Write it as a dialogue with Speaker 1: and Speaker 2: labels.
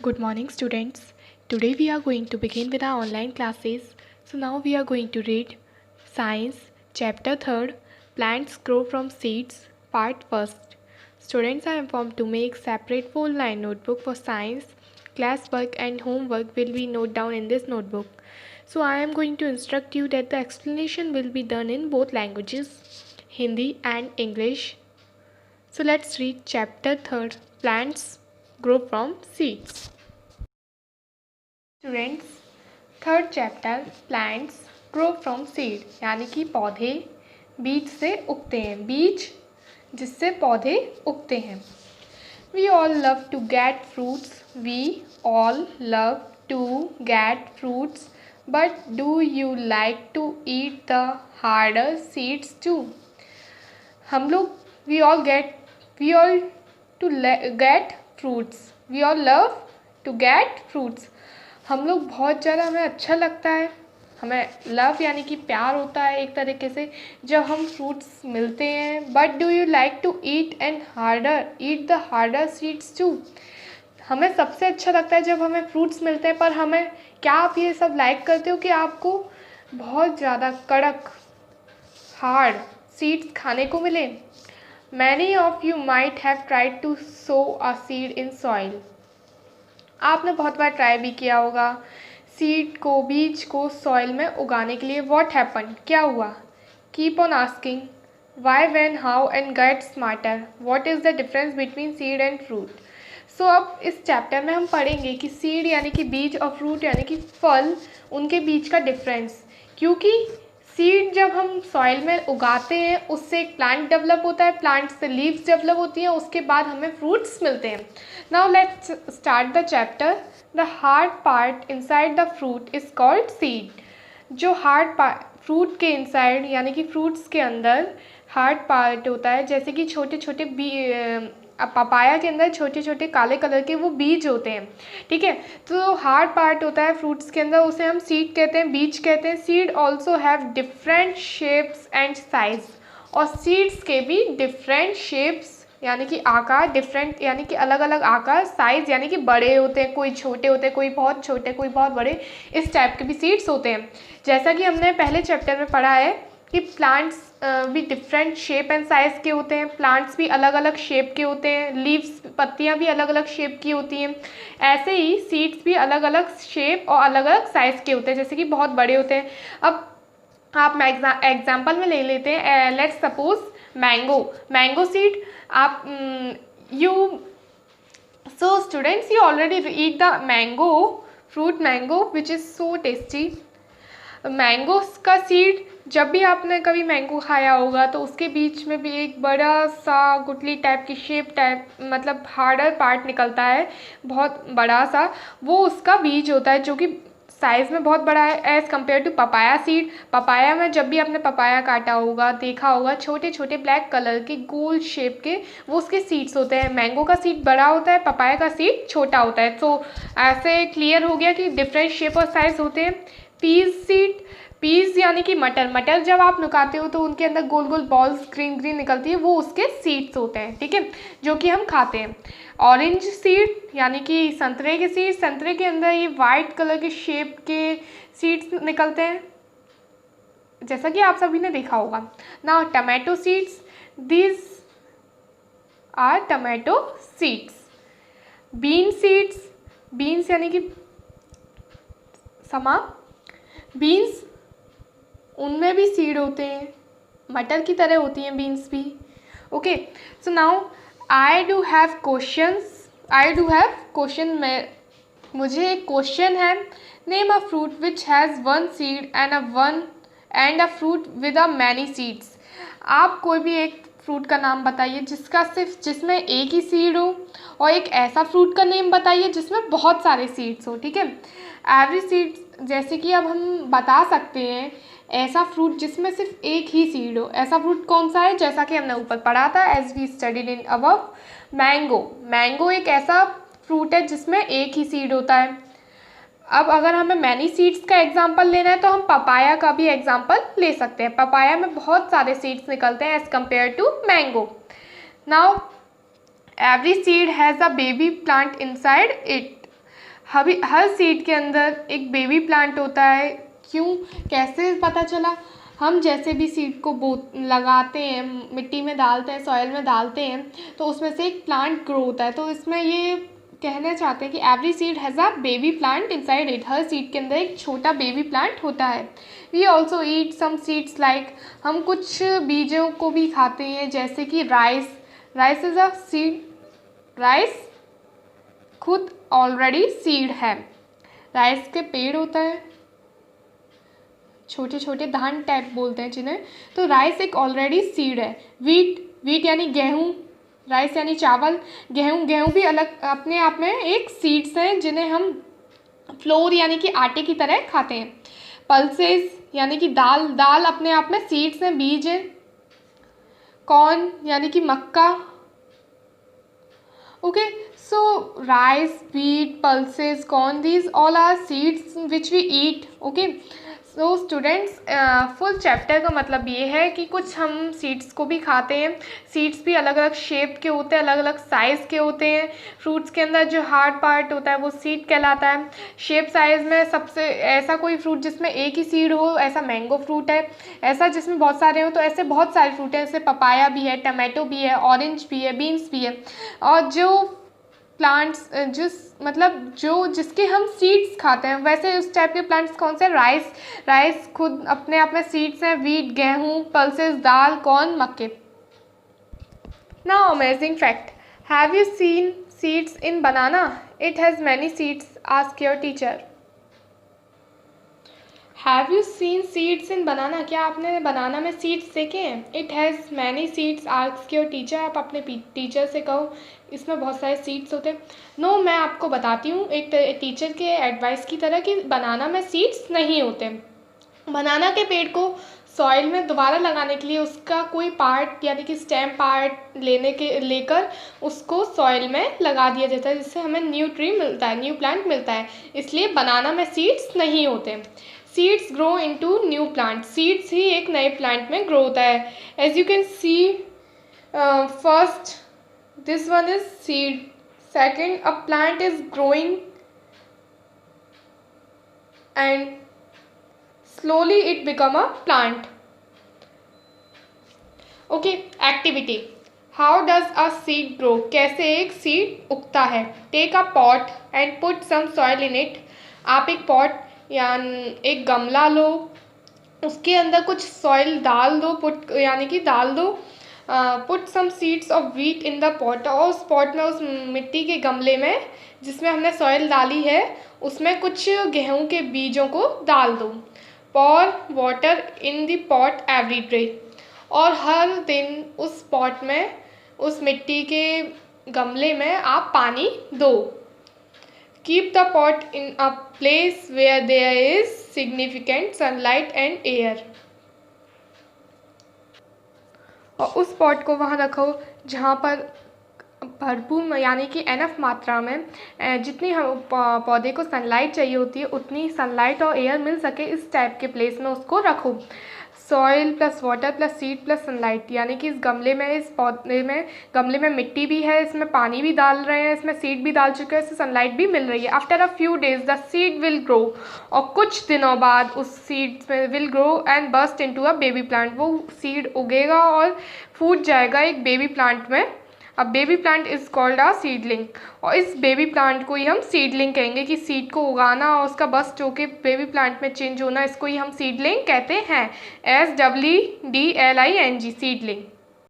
Speaker 1: Good morning, students. Today we are going to begin with our online classes. So now we are going to read Science, Chapter 3rd, Plants Grow from Seeds, Part 1st. Students are informed to make separate full-line notebook for science. Classwork and homework will be noted down in this notebook. So I am going to instruct you that the explanation will be done in both languages, Hindi and English. So let's read Chapter 3rd, Plants Grow from Seeds. Students, third chapter plants grow from seed, यानी कि पौधे बीज से उगते हैं, बीज जिससे पौधे उगते हैं. We all love to get fruits, we all love to get fruits, but do you like to eat the harder seeds too. हम लोग we all to get fruits, we all love to get fruits. हम लोग बहुत ज़्यादा, हमें अच्छा लगता है, हमें लव यानी कि प्यार होता है एक तरीके से जब हम फ्रूट्स मिलते हैं. But do you like to eat the harder seeds too. हमें सबसे अच्छा लगता है जब हमें फ्रूट्स मिलते हैं, पर हमें क्या आप ये सब लाइक करते हो कि आपको बहुत ज़्यादा कड़क हार्ड सीड्स खाने को मिले. Many of you might have tried to sow a seed in soil. आपने बहुत बार ट्राई भी किया होगा सीड को, बीज को सॉइल में उगाने के लिए. व्हाट हैपन, क्या हुआ. Keep on asking why, when, how and get smarter. What is the difference between seed and fruit. So अब इस चैप्टर में हम पढ़ेंगे कि सीड यानी कि बीज और फ्रूट यानी कि फल, उनके बीच का डिफरेंस. क्योंकि सीड जब हम सॉइल में उगाते हैं उससे एक प्लांट डेवलप होता है, प्लांट से लीव्स डेवलप होती हैं, उसके बाद हमें फ्रूट्स मिलते हैं. Now let's start the chapter. The hard part inside the fruit is called seed. जो हार्ड पार्ट फ्रूट के इनसाइड यानी कि फ्रूट्स के अंदर हार्ड पार्ट होता है, जैसे कि छोटे छोटे पपाया के अंदर छोटे छोटे काले कलर के वो बीज होते हैं, ठीक है. तो हार्ड पार्ट होता है फ्रूट्स के अंदर, उसे हम सीड कहते हैं, बीज कहते हैं. Seed also have different shapes and size. और सीड्स के भी डिफरेंट शेप्स यानी कि आकार, डिफरेंट यानी कि अलग अलग आकार, साइज़ यानी कि बड़े होते हैं, कोई छोटे होते हैं, कोई बहुत छोटे, कोई बहुत बड़े, इस टाइप के भी सीड्स होते हैं. जैसा कि हमने पहले चैप्टर में पढ़ा है कि प्लांट्स भी डिफरेंट शेप एंड साइज़ के होते हैं, प्लांट्स भी अलग अलग शेप के होते हैं, लीव्स, पत्तियां भी अलग अलग शेप की होती हैं. ऐसे ही सीड्स भी अलग अलग शेप और अलग अलग साइज़ के होते हैं, जैसे कि बहुत बड़े होते हैं. अब आप एग्जाम्पल में ले लेते हैं. Let's suppose mango seed. आप so students, you already eat the fruit mango which is so tasty. Mango का सीड, जब भी आपने कभी मैंगो खाया होगा तो उसके बीच में भी एक बड़ा सा गुठली टाइप की शेप टाइप, मतलब हार्डर पार्ट निकलता है, बहुत बड़ा सा, वो उसका बीज होता है, जो कि साइज़ में बहुत बड़ा है as compare two papaya seed. Papaya में जब भी आपने पपाया काटा होगा, देखा होगा, छोटे छोटे ब्लैक कलर के गोल शेप के वो उसके सीड्स होते हैं. मैंगो का सीड बड़ा होता है, पपाया का सीड छोटा होता है. तो ऐसे क्लियर हो गया कि डिफरेंट शेप और साइज़ होते हैं. पीज सीड, पीज यानी कि मटर जब आप नुकाते हो तो उनके अंदर गोल गोल बॉल्स ग्रीन ग्रीन निकलती है, वो उसके सीड्स होते हैं, ठीक है, जो कि हम खाते हैं. ऑरेंज सीड यानी कि संतरे के सीड, संतरे के अंदर ये वाइट कलर के शेप के सीड्स निकलते हैं, जैसा कि आप सभी ने देखा होगा. Now tomato seeds, these are tomato seeds. Bean seeds, beans यानी कि बीन्स, उनमें भी सीड होते हैं, मटर की तरह होती हैं बीन्स भी. Okay, so now I do have question. में मुझे एक क्वेश्चन है. Name a fruit which has one seed and a fruit with a many seeds. आप कोई भी एक फ्रूट का नाम बताइए जिसमें एक ही सीड हो, और एक ऐसा फ्रूट का नेम बताइए जिसमें बहुत सारे सीड्स हो, ठीक है. एवरी सीड, जैसे कि अब हम बता सकते हैं ऐसा फ्रूट जिसमें सिर्फ एक ही सीड हो. ऐसा फ्रूट कौन सा है, जैसा कि हमने ऊपर पढ़ा था as we studied in above. Mango एक ऐसा फ्रूट है जिसमें एक ही सीड होता है. अब अगर हमें मैनी सीड्स का एग्जाम्पल लेना है तो हम पपाया का भी एग्जाम्पल ले सकते हैं. पपाया में बहुत सारे सीड्स निकलते हैं as compare to mango. Now every seed has a baby plant inside it. हर सीड के अंदर एक बेबी प्लांट होता है। क्यों, कैसे पता चला? हम जैसे भी सीड को लगाते हैं, मिट्टी में डालते हैं, सॉइल में डालते हैं, तो उसमें से एक प्लांट ग्रो होता है। तो इसमें ये कहना चाहते हैं कि every seed has a baby plant inside it. हर सीड के अंदर एक छोटा बेबी प्लांट होता है। We also eat some seeds like, हम कुछ बीजों को भी खाते हैं, जैसे कि rice. Rice is a seed. Rice खुद ऑलरेडी सीड है। राइस के पेड़ होता है, छोटे छोटे धान टाइप बोलते हैं जिन्हें। तो राइस एक ऑलरेडी सीड है। वीट यानी गेहूँ, राइस यानी चावल। गेहूँ भी अलग अपने आप में एक सीड्स हैं जिन्हें हम फ्लोर यानी कि आटे की तरह खाते हैं। पल्सेस यानी कि दाल अपने आप में सीड्स हैं, बीज हैं। कॉर्न यानी कि मक्का। Okay, so rice, wheat, pulses, corn, these all are seeds which we eat. Okay, so students, full chapter का मतलब ये है कि कुछ हम सीड्स को भी खाते हैं। सीड्स भी अलग अलग शेप के होते हैं, अलग अलग साइज़ के होते हैं। फ्रूट्स के अंदर जो हार्ड पार्ट होता है वो सीड कहलाता है। शेप साइज़ में सबसे ऐसा कोई फ्रूट जिसमें एक ही सीड हो, ऐसा मैंगो फ्रूट है। ऐसा जिसमें बहुत सारे हो, तो ऐसे बहुत सारे फ्रूट हैं, जैसे पपाया भी है, टमाटो भी है, ऑरेंज भी है, बीन्स भी है। और जो प्लांट्स जिसके हम सीड्स खाते हैं, वैसे उस टाइप के प्लांट्स कौन से? राइस खुद अपने आप में सीड्स हैं। वीट गेहूँ, पल्सेस दाल, कॉर्न मक्के। Now amazing fact, have you seen seeds in banana? It has many seeds, ask your teacher. Have you seen seeds in banana? क्या आपने बनाना में सीड्स देखे हैं? It has many seeds, ask your teacher. आप अपने teacher से कहो इसमें बहुत सारे सीड्स होते हैं। नो, मैं आपको बताती हूँ एक टीचर के एडवाइस की तरह कि बनाना में सीड्स नहीं होते। बनाना के पेड़ को सॉइल में दोबारा लगाने के लिए उसका कोई पार्ट यानी कि स्टेम पार्ट लेकर उसको सॉइल में लगा दिया जाता है, जिससे हमें न्यू ट्री मिलता है, न्यू प्लांट मिलता है। इसलिए बनाना में सीड्स नहीं होते। Seeds grow into new plant. Seeds ही एक नए प्लांट में ग्रो होता है। As you can see, first this one is seed, second a plant is growing and slowly it become a plant. Okay, activity, how does a seed grow? कैसे एक seed उगता है? Take a pot and put some soil in it. आप एक pot या एक गमला लो, उसके अंदर कुछ सॉइल डाल दो, यानी कि डाल दो। Put some seeds of wheat in the pot, और उस पॉट में, उस मिट्टी के गमले में जिसमें हमने सॉइल डाली है, उसमें कुछ गेहूं के बीजों को डाल दो। Pour water in the pot every day, और हर दिन उस पॉट में, उस मिट्टी के गमले में आप पानी दो। Keep the pot in a place where there is significant sunlight and air, और उस पॉट को वहाँ रखो जहाँ पर भरपूर यानी कि एनफ मात्रा में जितनी हम पौधे को सनलाइट चाहिए होती है उतनी सनलाइट और एयर मिल सके, इस टाइप के प्लेस में उसको रखो। Soil plus water plus seed plus sunlight, यानी कि इस गमले में, इस पौधे में, गमले में मिट्टी भी है, इसमें पानी भी डाल रहे हैं, इसमें सीड भी डाल चुके हैं, इससे सनलाइट भी मिल रही है। After a few days the seed will grow, और कुछ दिनों बाद उस सीड में will grow and burst into a baby plant, वो सीड उगेगा और फूट जाएगा एक बेबी प्लांट में। अब baby plant is called a seedling, और इस बेबी प्लांट को ही हम सीडलिंग कहेंगे, कि सीड को उगाना और उसका बस्ट होके बेबी प्लांट में चेंज होना, इसको ही हम सीडलिंग कहते हैं। SEEDLING, seedling.